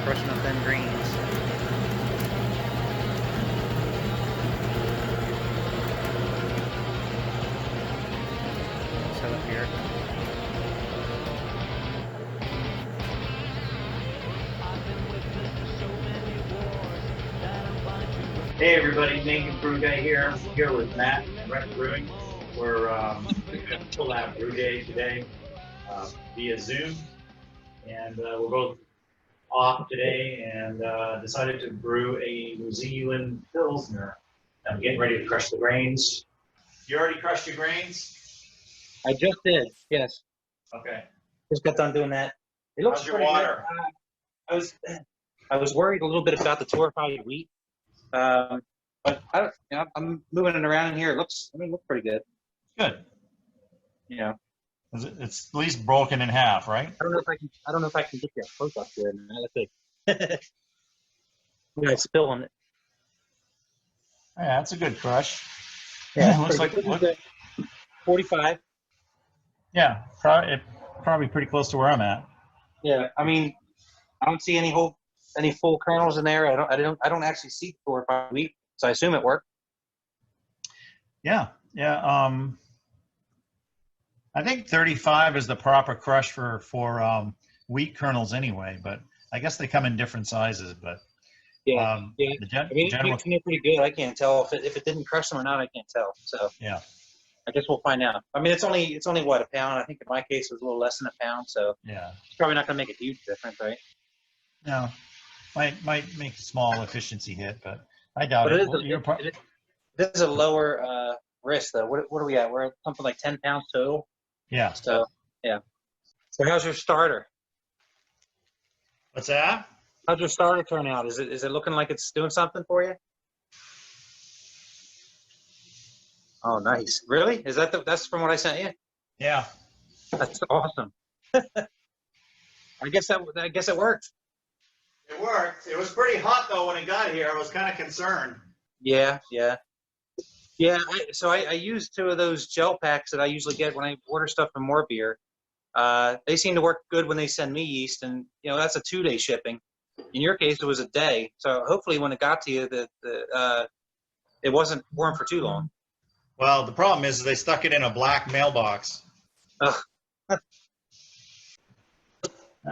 crushing up them greens. Set up here. Hey everybody, Mainebrewguy here with Matt and Brewing. We're doing a collab brew day today via Zoom, and we're both off today and decided to brew a New Zealand Pilsner. I'm getting ready to crush the grains. You already crushed your grains? I just did, yes. Okay. Just got done doing that. It looks How's your pretty water? good. I was worried a little bit about the torrefied wheat. But I'm moving it around in here. It looks pretty good. Good. Yeah. It's at least broken in half, right? I don't know if I can get that close up there. Let's see. Yeah, it's spilling it. Yeah, that's a good crush. Yeah, looks like 45. Yeah, probably pretty close to where I'm at. Yeah, I mean, I don't see any full kernels in there. I don't actually see torrefied wheat, so I assume it worked. Yeah. I think 35 is the proper crush for wheat kernels anyway, but I guess they come in different sizes. But yeah. I mean, it's pretty good. I can't tell if it didn't crush them or not. I can't tell. So yeah, I guess we'll find out. I mean, it's only what, a pound? I think in my case it was a little less than a pound. So yeah, it's probably not going to make a huge difference, right? No, might make a small efficiency hit, but I doubt it. This is a lower risk though. What are we at? We're at something like 10 pounds total. Yeah. So yeah. So how's your starter? What's that? How's your starter turn out? Is it looking like it's doing something for you? Oh, nice. Really? Is that's from what I sent you? Yeah. That's awesome. I guess it worked. It worked. It was pretty hot though when it got here. I was kind of concerned. Yeah. So I used 2 of those gel packs that I usually get when I order stuff from More Beer. They seem to work good when they send me yeast, and that's a 2-day shipping. In your case, it was a day. So hopefully, when it got to you, it wasn't warm for too long. Well, the problem is they stuck it in a black mailbox. Ugh.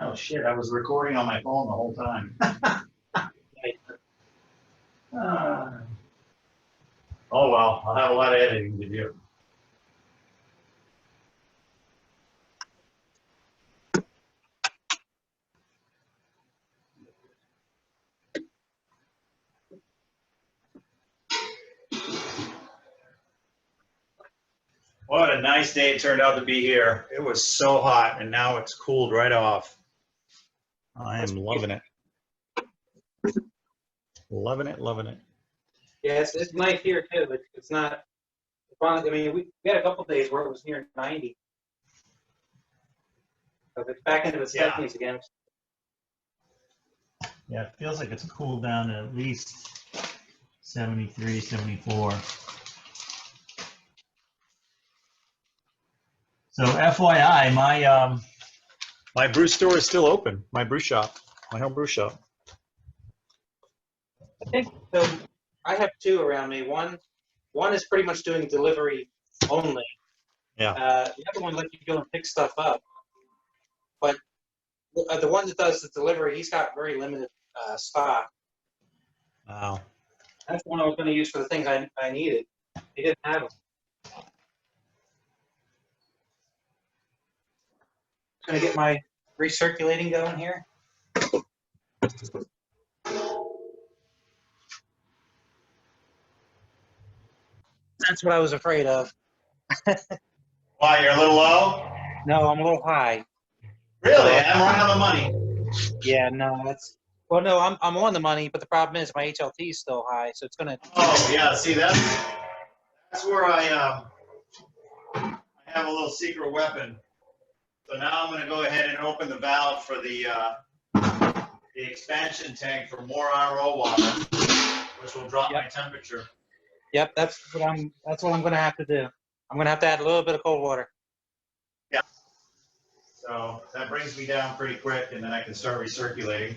Oh shit! I was recording on my phone the whole time. Oh well, I'll have a lot of editing to do. What a nice day it turned out to be here. It was so hot, and now it's cooled right off. I am loving it. Loving it. Yeah, it's nice here too. It's not. I mean, we had a couple of days where it was near 90. So it's back into the 70s again. Yeah, it feels like it's cooled down to at least 73, 74. So FYI, my brew store is still open. My brew shop, my home brew shop. I think so. I have 2 around me. One is pretty much doing delivery only. Yeah. The other one lets you go and pick stuff up. But the one that does the delivery, he's got very limited stock. Wow. That's the one I was going to use for the things I needed. He didn't have them. Going to get my recirculating going here. That's what I was afraid of. Why, you're a little low? No, I'm a little high. Really? I'm right on the money. Yeah, no, well, no, I'm on the money, but the problem is my HLT is still high, so it's gonna. Oh yeah, see that's where I have a little secret weapon. So now I'm gonna go ahead and open the valve for the expansion tank for more RO water, which will drop my temperature. Yep, that's what I'm gonna have to do. I'm gonna have to add a little bit of cold water. Yeah. So that brings me down pretty quick, and then I can start recirculating.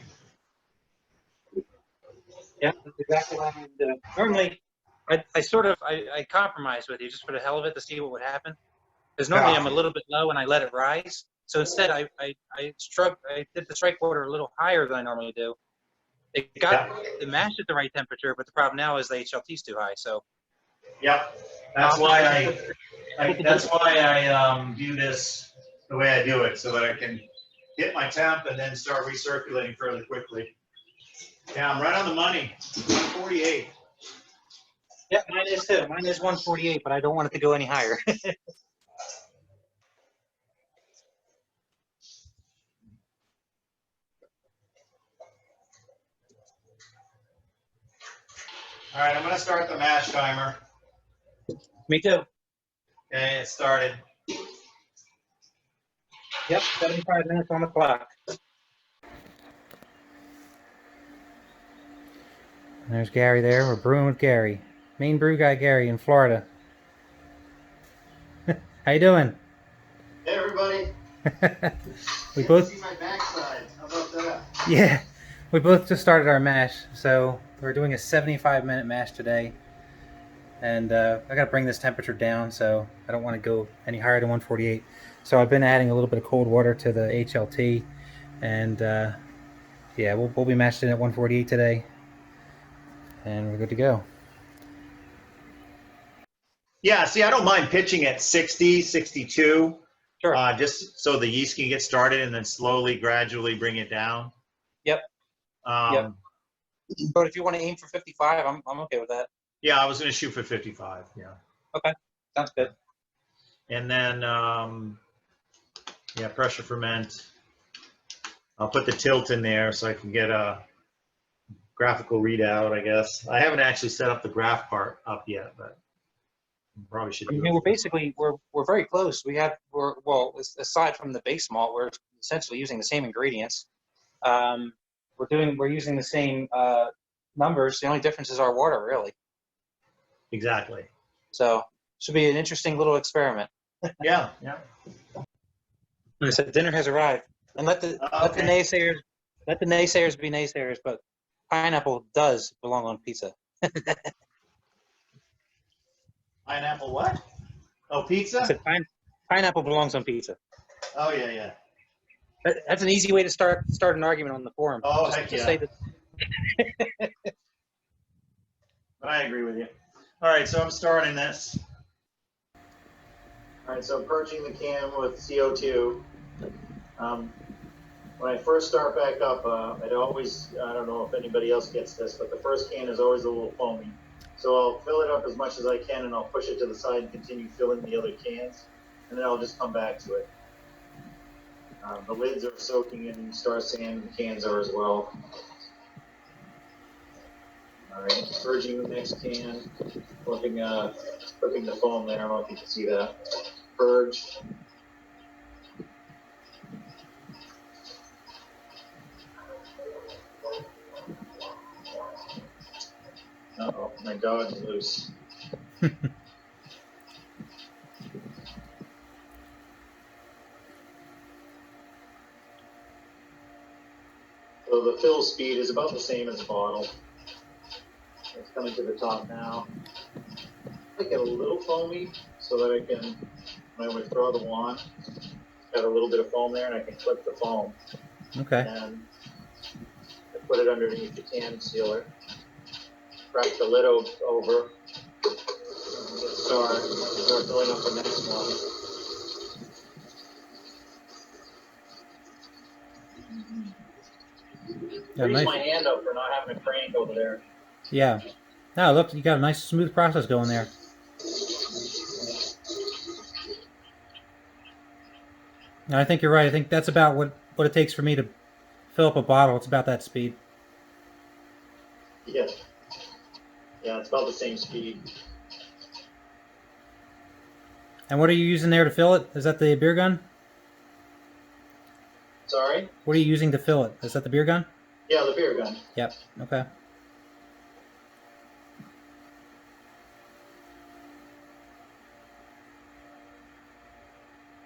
Yeah, that's exactly what I'm going to do. Normally, I compromise with you just for the hell of it to see what would happen. Because normally I'm a little bit low and I let it rise. So instead, I did the strike water a little higher than I normally do. It mashed at the right temperature, but the problem now is the HLT's too high. So Yep. That's why I do this the way I do it, so that I can hit my temp and then start recirculating fairly quickly. Yeah, I'm right on the money. 148. yeah, mine is too. Mine is 148, but I don't want it to go any higher. All right, I'm going to start the mash timer. Me too. Okay, it started. Yep, 75 minutes on the clock. There's Gary there. We're brewing with Gary. Mainebrewguy Gary in Florida. How you doing? Hey, everybody. We both see my backside. How about that? Yeah, we both just started our mash, so we're doing a 75-minute mash today. And I got to bring this temperature down, so I don't want to go any higher than 148. So I've been adding a little bit of cold water to the HLT, and yeah, we'll be mashing at 148 today, and we're good to go. Yeah, see, I don't mind pitching at 60, 62, Sure. just so the yeast can get started and then slowly, gradually bring it down. Yep. Yep. But if you want to aim for 55, I'm okay with that. Yeah, I was going to shoot for 55. Yeah. Okay, sounds good. And then, yeah, pressure ferment. I'll put the tilt in there so I can get a graphical readout, I guess. I haven't actually set up the graph part up yet, but probably should do it. We're basically we're very close. Well, aside from the base malt, we're essentially using the same ingredients. We're using the same numbers. The only difference is our water, really. Exactly. So should be an interesting little experiment. Yeah. I said dinner has arrived, and let the naysayers be naysayers, but pineapple does belong on pizza. Pineapple what? Oh, pizza? I said pineapple belongs on pizza. Oh, yeah. That's an easy way to start an argument on the forum. Oh, just say that. I agree with you. All right, so I'm starting this. All right, so I'm purging the can with CO2. When I first start back up, I don't know if anybody else gets this, but the first can is always a little foamy. So I'll fill it up as much as I can, and I'll push it to the side and continue filling the other cans, and then I'll just come back to it. The lids are soaking in star sand, the cans are as well. All right, purging the next can, flipping the foam there. I don't know if you can see that. Purge. Uh-oh, my dog's loose. So the fill speed is about the same as the bottle. It's coming to the top now. I get a little foamy so that I can, when I withdraw the wand, got a little bit of foam there, and I can clip the foam. Okay. And I put it underneath the can sealer. Crack the lid over. Start filling up the next one. Yeah, Raise nice. my hand up for not having a crank over there. Yeah. Oh, look, you got a nice smooth process going there. I think you're right. I think that's about what it takes for me to fill up a bottle. It's about that speed. Yeah. Yeah, it's about the same speed. And what are you using there to fill it? Is that the beer gun? Sorry? What are you using to fill it? Is that the beer gun? Yeah, the beer gun. Yep. Okay.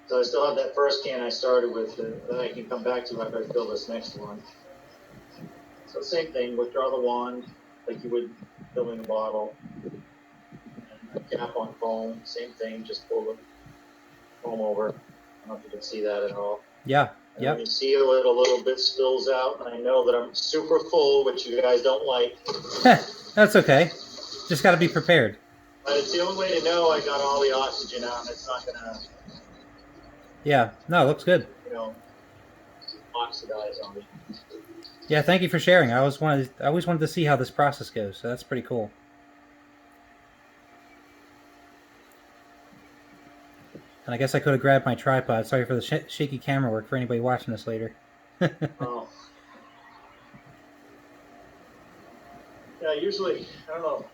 So I still have that first can I started with that I can come back to after I fill this next one. So same thing, withdraw the wand, like you would filling a bottle. And a cap on foam, same thing, just pull the foam over. I don't know if you can see that at all. Yeah. And when you seal it, a little bit spills out, and I know that I'm super full, which you guys don't like. That's okay. Just got to be prepared. But it's the only way to know I got all the oxygen out, and it's not gonna, Yeah. No, it looks good. oxidize on me. Yeah, thank you for sharing. I always wanted to see how this process goes, so that's pretty cool. And I guess I could have grabbed my tripod. Sorry for the shaky camera work for anybody watching this later. Oh. Yeah, usually, I don't know,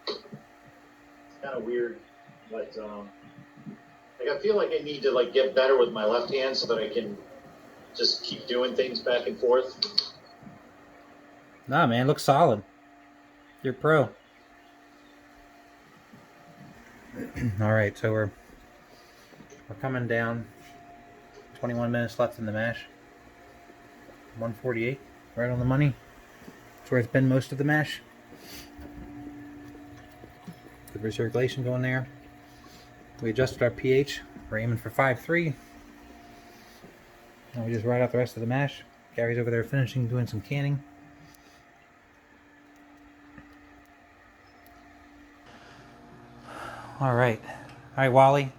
it's kind of weird, but, I feel like I need to, get better with my left hand so that I can just keep doing things back and forth. Nah, man, looks solid. You're pro. All right, so we're coming down. 21 minutes left in the mash. 148, right on the money. That's where it's been most of the mash. Good recirculation going there. We adjusted our pH. We're aiming for 5.3. And we just ride out the rest of the mash. Gary's over there finishing, doing some canning. All right, Wally.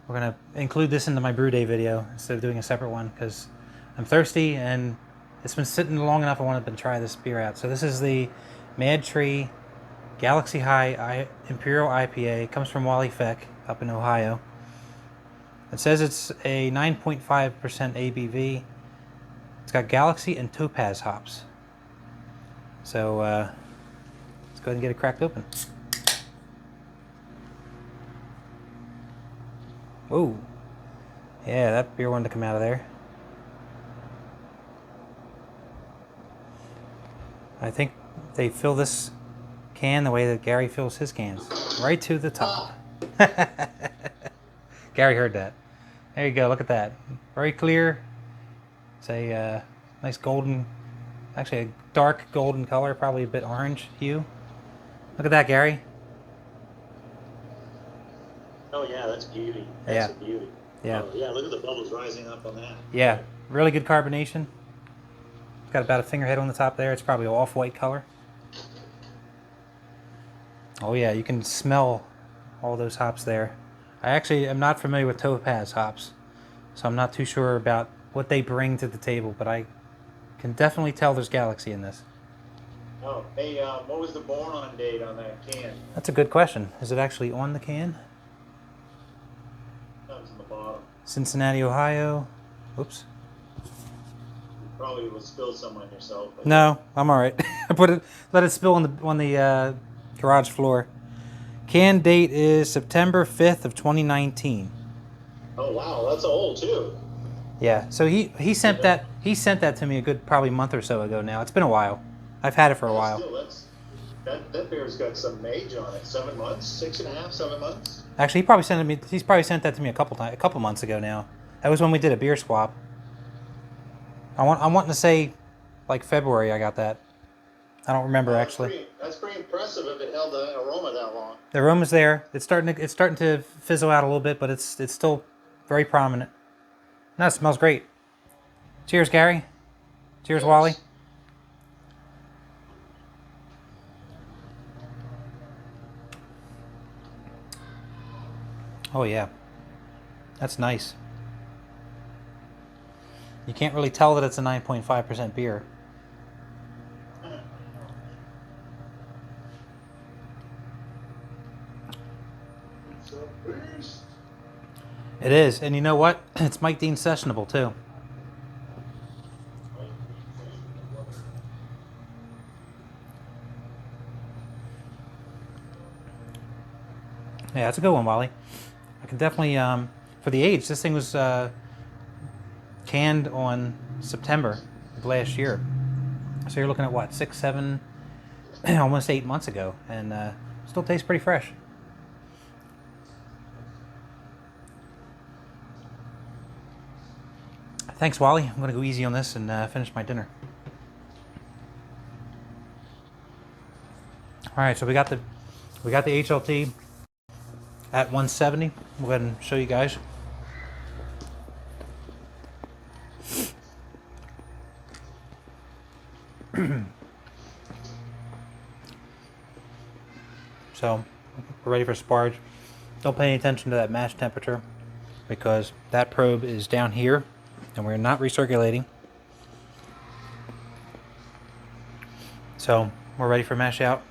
We're gonna include this into my brew day video instead of doing a separate one because I'm thirsty and it's been sitting long enough. I wanted to try this beer out. So this is the Mad Tree Galaxy High Imperial IPA. It comes from Wally Feck up in Ohio. It says it's a 9.5% ABV. It's got Galaxy and Topaz hops. So let's go ahead and get it cracked open. Whoa. Yeah, that beer wanted to come out of there. I think they fill this can the way that Gary fills his cans. Right to the top. Gary heard that. There you go, look at that. Very clear. It's a nice golden, actually a dark golden color, probably a bit orange hue. Look at that, Gary. Oh yeah, that's beauty. That's a beauty. Yeah. Oh, yeah, look at the bubbles rising up on that. Yeah, really good carbonation. It's got about a fingerhead on the top there. It's probably an off-white color. Oh yeah, you can smell all those hops there. I actually am not familiar with Topaz hops, so I'm not too sure about what they bring to the table, but I can definitely tell there's Galaxy in this. Oh, hey, what was the born on date on that can? That's a good question. Is it actually on the can? Comes in the bottom. Cincinnati, Ohio. Oops. You probably will spill some on yourself. But No, I'm all right. I let it spill on the garage floor. Can date is September 5th of 2019. Oh wow, that's old too. Yeah, so he sent that to me a good probably month or so ago now. It's been a while. I've had it for a while. Still, that beer's got some age on it. 7 months, 6.5, 7 months. Actually, he's probably sent that to me a couple months ago now. That was when we did a beer swap. I'm wanting to say like February I got that. I don't remember actually. That's pretty impressive if it held the aroma that long. The aroma's there. It's starting to fizzle out a little bit, but it's still very prominent. No, it smells great. Cheers, Gary. Cheers, Wally. Oh yeah, that's nice. You can't really tell that it's a 9.5% beer. It is, and you know what? It's Mike Dean sessionable too. Yeah, that's a good one, Wally. I can definitely, for the age, this thing was canned on September of last year. So you're looking at what, 6, 7, almost 8 months ago, and still tastes pretty fresh. Thanks, Wally. I'm going to go easy on this and finish my dinner. All right, so we got the HLT at 170. We'll go ahead and show you guys. So we're ready for sparge. Don't pay any attention to that mash temperature because that probe is down here and we're not recirculating. So we're ready for mash out.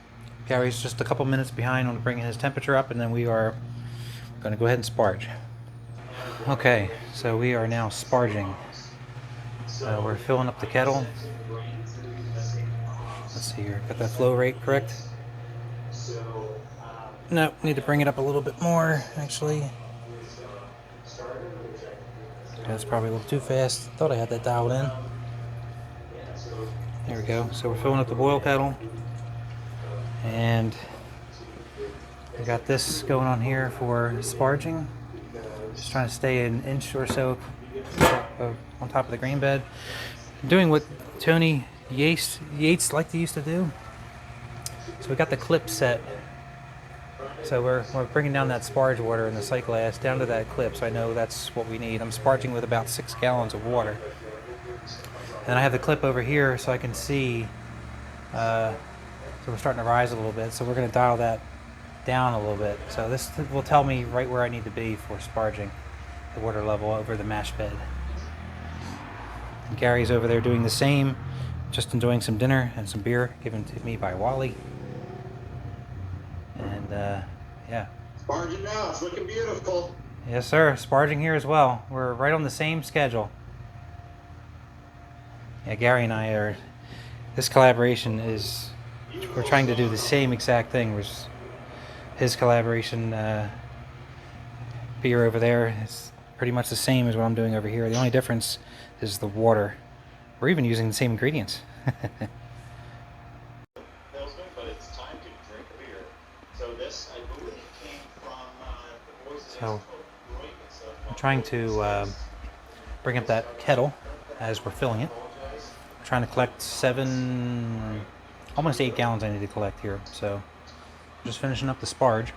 Gary's just a couple minutes behind on bringing his temperature up, and then we are going to go ahead and sparge. Okay, so we are now sparging. We're filling up the kettle. Let's see here, got that flow rate correct? No, need to bring it up a little bit more, actually. That's probably a little too fast. Thought I had that dialed in. There we go. So we're filling up the boil kettle. And we got this going on here for sparging. Just trying to stay an inch or so on top of the grain bed. Doing what Tony Yates liked to used to do. So we got the clip set. So we're bringing down that sparge water in the sight glass down to that clip, so I know that's what we need. I'm sparging with about 6 gallons of water. And I have the clip over here so I can see, so we're starting to rise a little bit, so we're going to dial that down a little bit. So this will tell me right where I need to be for sparging the water level over the mash bed. And Gary's over there doing the same, just enjoying some dinner and some beer given to me by Wally. And yeah. Sparging now, it's looking beautiful. Yes, sir. Sparging here as well. We're right on the same schedule. Yeah, Gary and I are. This collaboration is. We're trying to do the same exact thing. His collaboration beer over there is pretty much the same as what I'm doing over here. The only difference is the water. We're even using the same ingredients. So I'm trying to bring up that kettle as we're filling it. I'm trying to collect almost 8 gallons I need to collect here. So just finishing up the sparge.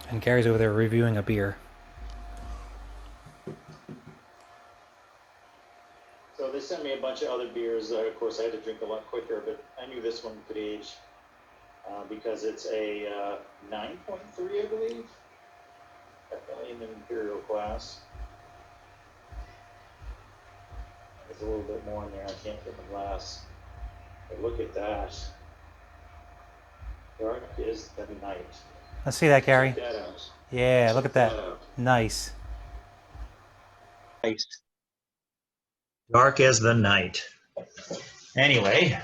And Gary's over there reviewing a beer. So they sent me a bunch of other beers. Of course, I had to drink a lot quicker, but I knew this one could age. Because it's a 9.3, I believe. Definitely in the Imperial class. There's a little bit more in there. I can't get the glass. But look at that. Dark is the night. Let's see that, Gary. Check that out. Yeah, look at that. Nice. Nice. Dark as the night. Anyway.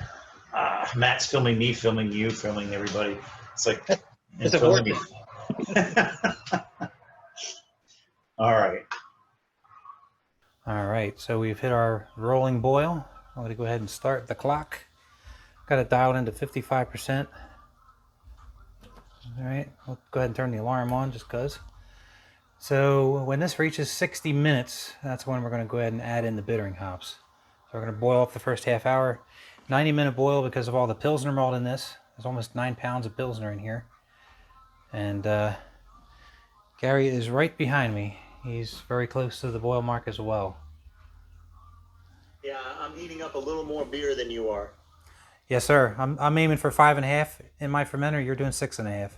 Matt's filming me, filming you, filming everybody. It's like it's a vortex. All right. All right. So we've hit our rolling boil. I'm going to go ahead and start the clock. Got it dialed into 55%. All right. We'll go ahead and turn the alarm on just because. So when this reaches 60 minutes, that's when we're going to go ahead and add in the bittering hops. So we're going to boil up the first half hour. 90-minute boil because of all the Pilsner malt in this. There's almost 9 pounds of Pilsner in here. And Gary is right behind me. He's very close to the boil mark as well. Yeah, I'm heating up a little more beer than you are. Yes, sir. I'm aiming for 5.5 in my fermenter. You're doing 6.5.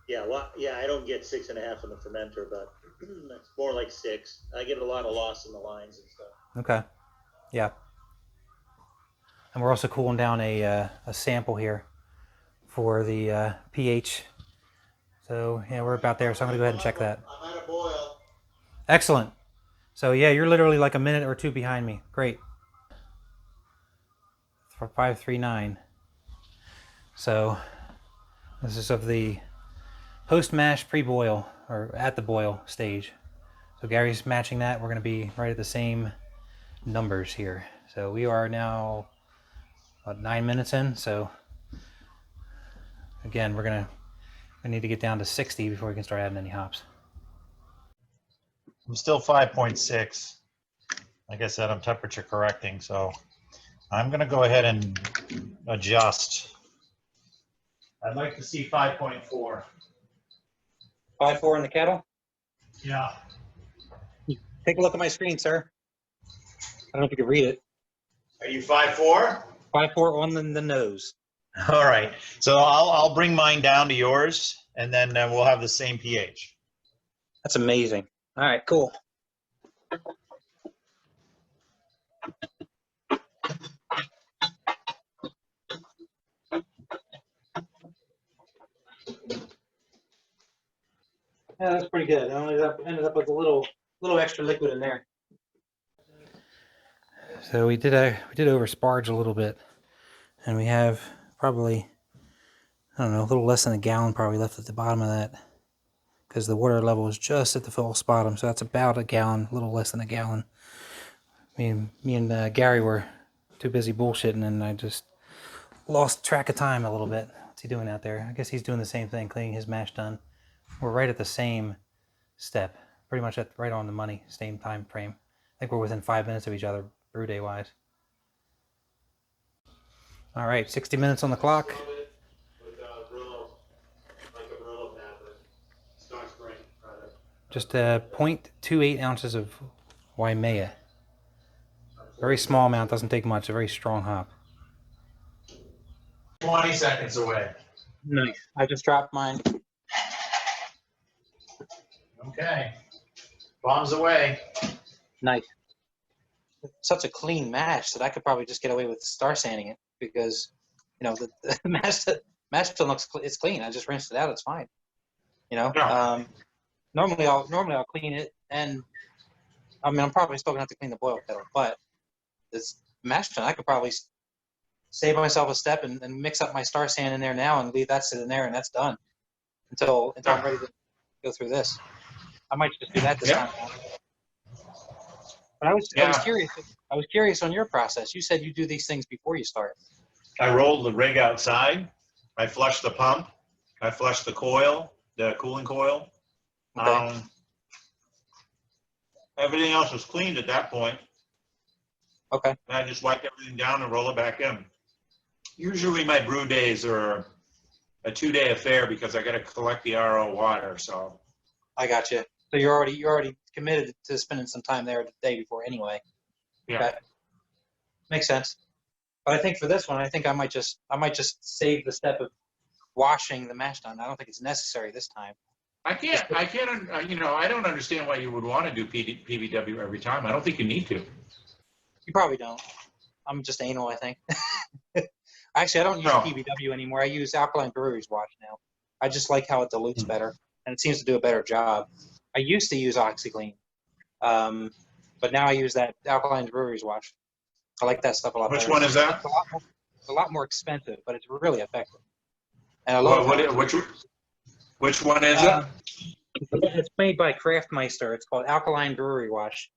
Yeah, well, yeah, I don't get 6.5 in the fermenter, but it's more like 6. I get a lot of loss in the lines and stuff. Okay. Yeah. And we're also cooling down a sample here for the pH. So yeah, we're about there. So I'm gonna go ahead and check that. I'm at a boil. Excellent. So yeah, you're literally like a minute or two behind me. Great. For 539. So this is of the post mash pre-boil or at the boil stage. So Gary's matching that. We're gonna be right at the same numbers here. So we are now about 9 minutes in, so again I need to get down to 60 before we can start adding any hops. I'm still 5.6. Like I said, I'm temperature correcting, so I'm going to go ahead and adjust. I'd like to see 5.4. 5.4 in the kettle. Yeah. Take a look at my screen, sir. I don't know if you can read it. Are you 5.4? 5.4 on the nose. All right. So I'll bring mine down to yours, and then we'll have the same pH. That's amazing. All right, cool. Yeah, that's pretty good. I ended up with a little extra liquid in there. So we did oversparge a little bit, and we have probably, I don't know, a little less than a gallon probably left at the bottom of that, because the water level is just at the false bottom. So that's about a gallon, a little less than a gallon. Me and Gary were too busy bullshitting, and I just lost track of time a little bit. What's he doing out there? I guess he's doing the same thing, cleaning his mash tun. We're right at the same step, pretty much right on the money, same time frame. I think we're within 5 minutes of each other, brew day wise. All right, 60 minutes on the clock. Just 0.28 ounces of Waimea. Very small amount, doesn't take much. A very strong hop. 20 seconds away. Nice. I just dropped mine. Okay. Bombs away. Nice. Such a clean mash that I could probably just get away with star sanding it, because, you know, the mash still looks it's clean. I just rinsed it out. It's fine. You know. Yeah. Normally I'll clean it, and I mean I'm probably still gonna have to clean the boil kettle, but this mash tun I could probably save myself a step and mix up my star sand in there now and leave that sitting there, and that's done until I'm ready to go through this. I might just do that this time. But I was curious. I was curious on your process. You said you do these things before you start. I rolled the rig outside. I flushed the pump. I flushed the coil, the cooling coil. Okay. Everything else was cleaned at that point. Okay. And I just wipe everything down and roll it back in. Usually my brew days are a 2-day affair because I got to collect the RO water. So I got you. So you're already committed to spending some time there the day before anyway. yeah. Okay. Makes sense. But I think for this one, I think I might just save the step of washing the mash tun. I don't think it's necessary this time. I can't, you know, I don't understand why you would want to do PBW every time. I don't think you need to. You probably don't. I'm just anal, I think. Actually, I don't use PBW anymore. I use Alkaline Brewery's wash now. I just like how it dilutes better, and it seems to do a better job. I used to use OxyClean, but now I use that Alkaline Brewery's wash. I like that stuff a lot better. Which one is that? It's a lot more expensive, but it's really effective. And I love which one is it? It's made by Craftmeister. It's called Alkaline Brewery Wash.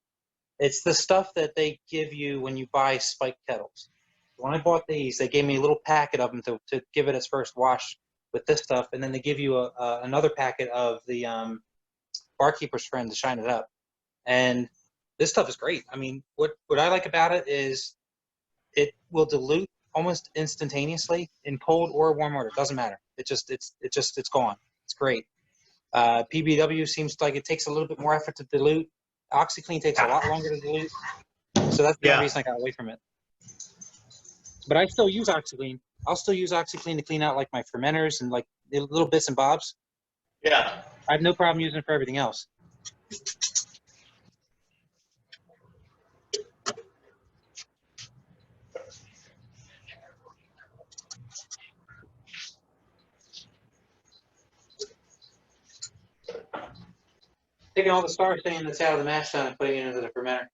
It's the stuff that they give you when you buy spiked kettles. When I bought these, they gave me a little packet of them to give it its first wash with this stuff, and then they give you another packet of the Barkeeper's Friend to shine it up. And this stuff is great. I mean, what I like about it is it will dilute almost instantaneously in cold or warm water. It doesn't matter. It's gone. It's great. PBW seems like it takes a little bit more effort to dilute. OxyClean takes a lot longer to dilute. So that's the only reason I got away from it. But I still use OxyClean. I'll still use OxyClean to clean out like my fermenters and like little bits and bobs. Yeah. I have no problem using it for everything else. Taking all the star sand that's out of the mash tun and putting it into the fermenter.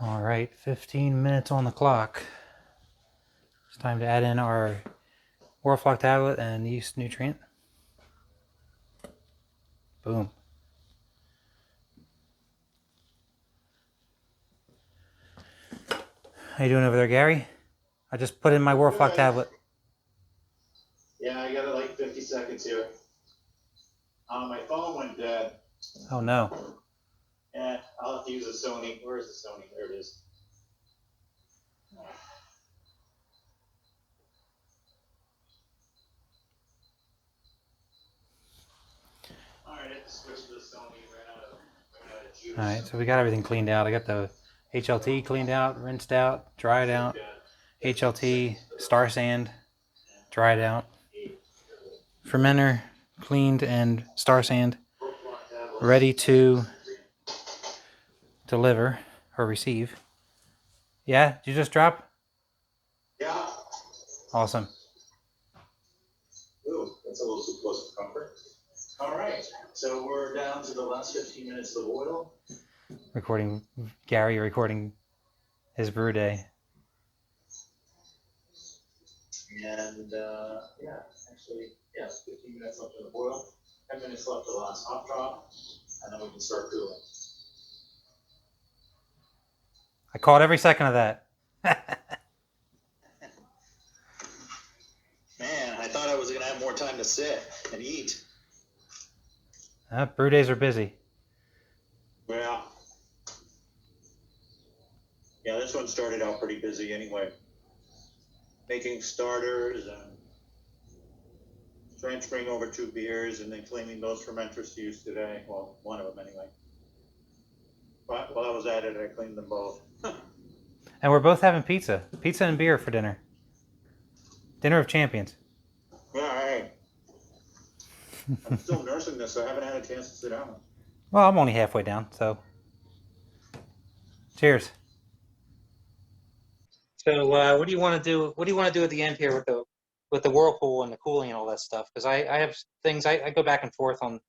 All right, 15 minutes on the clock. It's time to add in our Orflock tablet and yeast nutrient. Boom. How you doing over there, Gary? I just put in my Warflock tablet. Yeah, I got it like 50 seconds here. My phone went dead. Oh no. Yeah, I'll have to use a Sony. Where is the Sony? There it is. All right, I have to switch to the Sony. Ran out of juice. All right, so we got everything cleaned out. I got the HLT cleaned out, rinsed out, dried out. HLT, Star Sand, dried out. Fermenter, cleaned and Star Sand, ready to deliver or receive. Yeah, did you just drop? Yeah. Awesome. Ooh, that's a little too close to comfort. All right, so we're down to the last 15 minutes of the boil. Recording Gary, recording his brew day. And yeah, actually, yeah, 15 minutes left in the boil, 10 minutes left to the last hop drop, and then we can start cooling. I caught every second of that. Man, I thought I was gonna have more time to sit and eat. Brew days are busy. Yeah. Yeah, this one started out pretty busy anyway. Making starters and transferring over 2 beers and then cleaning those fermenters to use today. Well, one of them anyway. But while I was at it, I cleaned them both. And we're both having pizza. Pizza and beer for dinner. Dinner of champions. Yeah, hey. I'm still nursing this, so I haven't had a chance to sit down. Well, I'm only halfway down, so. Cheers. So, what do you want to do? What do you want to do at the end here with the whirlpool and the cooling and all that stuff? Because I have things I go back and forth on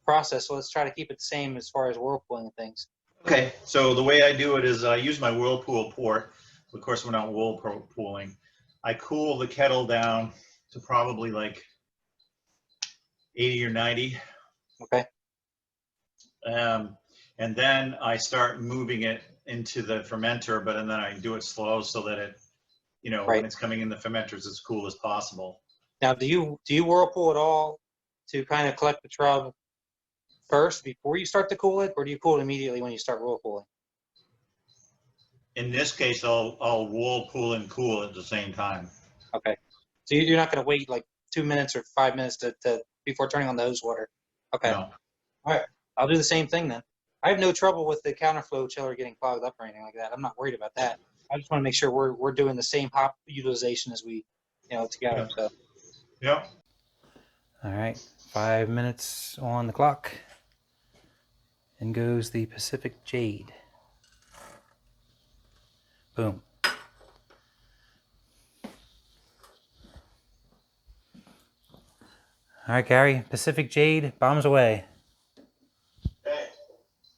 process, so let's try to keep it the same as far as whirlpooling and things. Okay, so the way I do it is I use my Whirlpool port. Of course, we're not whirlpooling. I cool the kettle down to probably like 80 or 90. Okay. And then I start moving it into the fermenter, but and then I do it slow so that it, you know, Right. when it's coming in the fermenters, as cool as possible. Now, do you whirlpool at all to kind of collect the trub first before you start to cool it, or do you cool it immediately when you start whirlpooling? In this case, I'll whirlpool and cool at the same time. Okay. So you're not going to wait like 2 minutes or 5 minutes to before turning on the hose water. Okay. No. All right. I'll do the same thing then. I have no trouble with the counterflow chiller getting clogged up or anything like that. I'm not worried about that. I just want to make sure we're doing the same hop utilization as we, together. So. Yep. All right. 5 minutes on the clock. In goes the Pacific Jade. Boom. All right, Gary. Pacific Jade bombs away. Okay,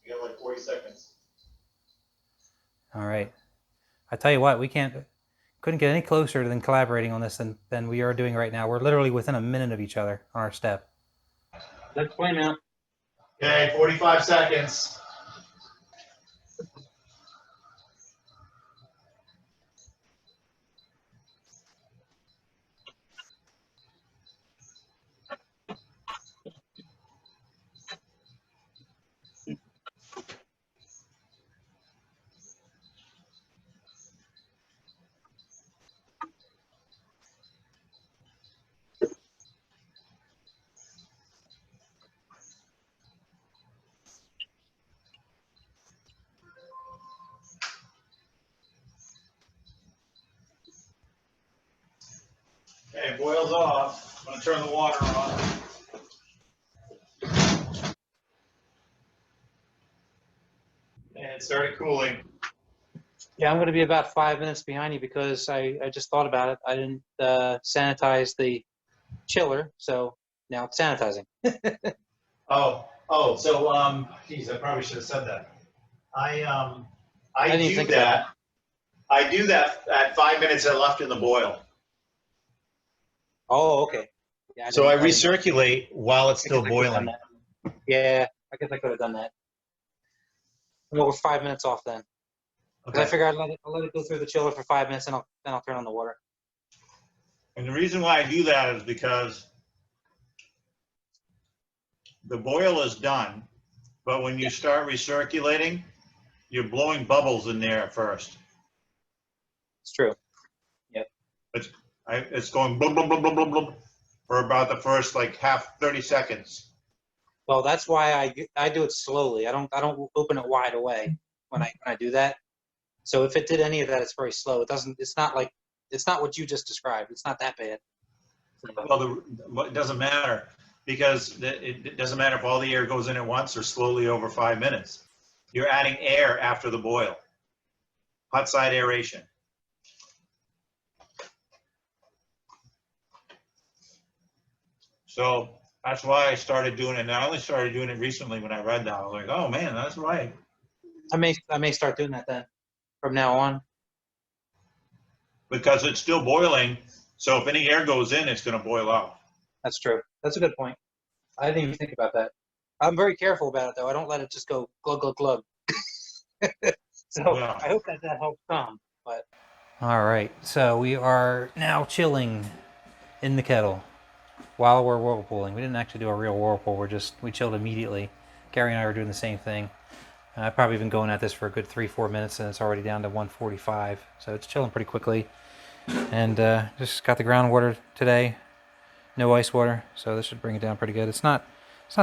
you got like 40 seconds. All right. I tell you what, couldn't get any closer than collaborating on this than we are doing right now. We're literally within a minute of each other on our step. Let's play now. Okay, 45 seconds. Okay, boils off. I'm gonna turn the water on. And it started cooling. Yeah, I'm going to be about 5 minutes behind you because I just thought about it. I didn't sanitize the chiller, so now it's sanitizing. So geez, I probably should have said that. I didn't even do think about that. I do that at 5 minutes left in the boil. Oh, okay. Yeah, So I didn't- recirculate while it's I guess still I could've done boiling. that. Yeah, I guess I could have done that. Well, we're 5 minutes off then. 'Cause I Okay. figure I'll let it go through the chiller for 5 minutes, and I'll turn on the water. And the reason why I do that is because the boil is done, but when you start recirculating, you're blowing bubbles in there at first. It's true. It's going blub, blub, blub, blub, blub, blub for about the first like 30 seconds. Well, that's why I do it slowly. I don't open it wide away when I do that. So if it did any of that, it's very slow. It's not what you just described. It's not that bad. Well, it doesn't matter because it doesn't matter if all the air goes in at once or slowly over 5 minutes. You're adding air after the boil. Hot side aeration. So that's why I started doing it. And I only started doing it recently when I read that. I was like, oh man, that's right. I may start doing that then from now on. Because it's still boiling. So if any air goes in, it's going to boil off. That's true. That's a good point. I didn't even think about that. I'm very careful about it though. I don't let it just go glug glug glug. So Yeah. I hope that helps some. But All right, so we are now chilling in the kettle while we're whirlpooling. We didn't actually do a real whirlpool. We chilled immediately. Gary and I were doing the same thing. I've probably been going at this for a good 3-4 minutes, and it's already down to 145. So it's chilling pretty quickly. And just got the groundwater today. No ice water, so this should bring it down pretty good. It's not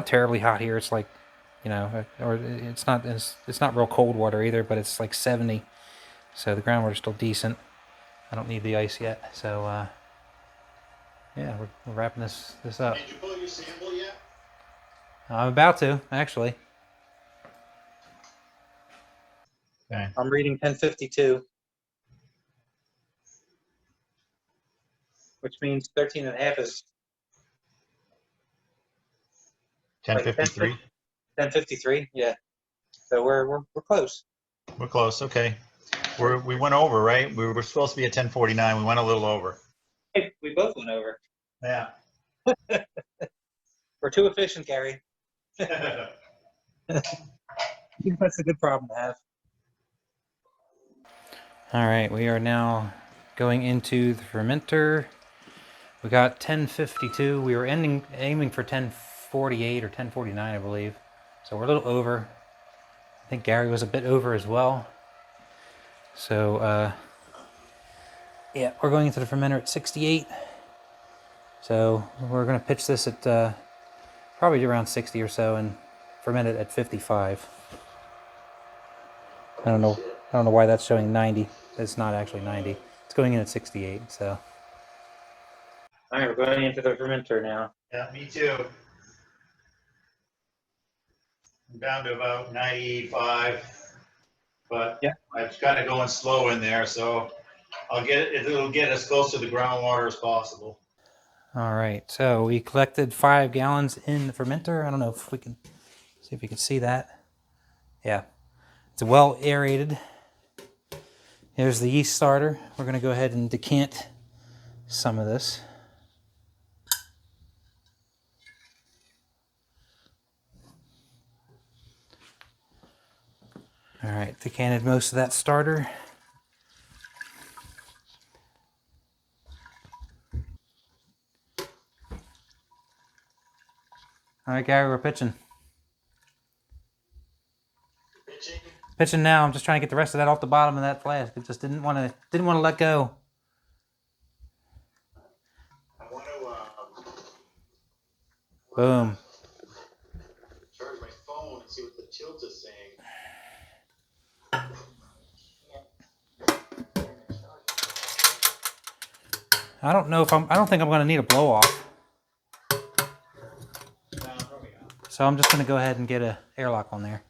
terribly hot here. It's like, or it's not real cold water either, but it's like 70. So the groundwater's still decent. I don't need the ice yet. So yeah, we're wrapping this up. Did you pull your sample yet? I'm about to, actually. Okay. I'm reading 1052, which means 13 and a half is 10:53. 1053. Yeah. So we're close. We're close. Okay. We went over, right? We were supposed to be at 10:49. We went a little over. Hey, we both went over. Yeah. We're too efficient, Gary. That's a good problem to have. All right, we are now going into the fermenter. We got 1052. We were aiming for 1048 or 1049, I believe. So we're a little over. I think Gary was a bit over as well. So yeah, we're going into the fermenter at 68. So we're going to pitch this at probably around 60 or so and ferment it at 55. I don't know why that's showing 90. It's not actually 90. It's going in at 68. So. All right, we're going into the fermenter now. Yeah, me too. I'm down to about 95, but Yeah. I've got it going slow in there, so it'll get as close to the groundwater as possible. All right, so we collected 5 gallons in the fermenter. I don't know if we can see if you can see that. Yeah, it's well aerated. Here's the yeast starter. We're going to go ahead and decant some of this. All right, decanted most of that starter. All right, Gary, we're pitching. Pitching? Pitching now. I'm just trying to get the rest of that off the bottom of that flask. It just didn't want to let go. I want to Boom. charge my phone and see what the tilt is saying. I don't think I'm going to need a blow off. No, probably not. So I'm just going to go ahead and get a airlock on there.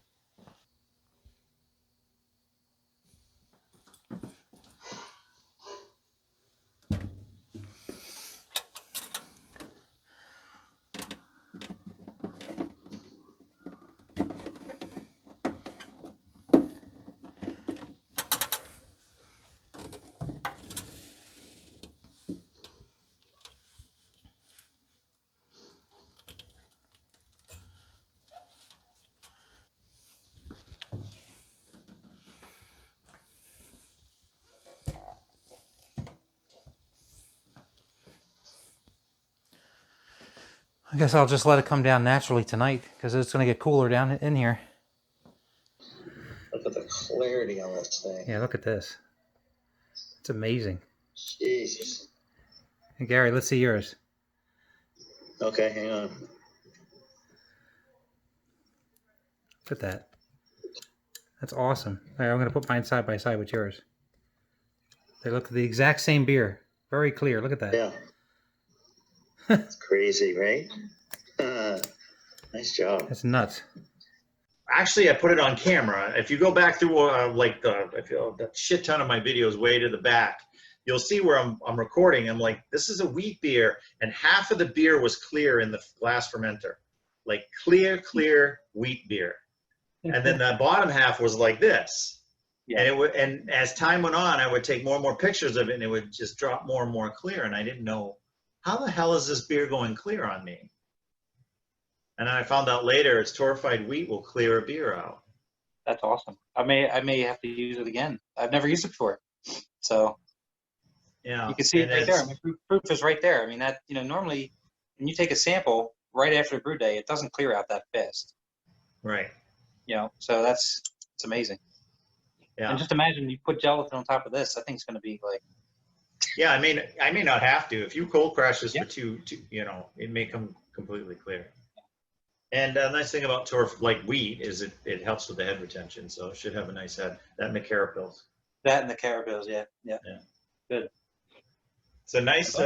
I guess I'll just let it come down naturally tonight because it's going to get cooler down in here. Look at the clarity on this thing. Yeah, look at this. It's amazing. Jesus. Hey, Gary, let's see yours. Okay, hang on. Look at that. That's awesome. All right, I'm going to put mine side by side with yours. They look the exact same beer. Very clear. Look at that. Yeah. It's crazy, right? Nice job. That's nuts. Actually, I put it on camera. If you go back through the shit ton of my videos way to the back, you'll see where I'm recording. I'm like, this is a wheat beer, and half of the beer was clear in the glass fermenter, like clear wheat beer, and then the bottom half was like this. Yeah. And as time went on, I would take more and more pictures of it, and it would just drop more and more clear, and I didn't know how the hell is this beer going clear on me. And then I found out later it's torrefied wheat will clear a beer out. That's awesome. I may have to use it again. I've never used it before, so Yeah, you can see it and right there. I it's- mean, proof is right there. I mean, that normally when you take a sample right after the brew day, it doesn't clear out that fast. Right. So it's amazing. Yeah. And just imagine you put gelatin on top of this. I think it's going to be like. Yeah, I may not have to. If you cold crash this Yeah. for two, it may come completely clear. And the nice thing about torf like wheat is it helps with the head retention, so it should have a nice head. That and the carapils. That and the carabels, yeah. Good. It's a nice,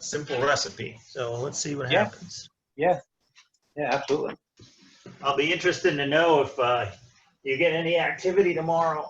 simple recipe. So let's see what Yeah. happens. Yeah, absolutely. I'll be interested to know if you get any activity tomorrow.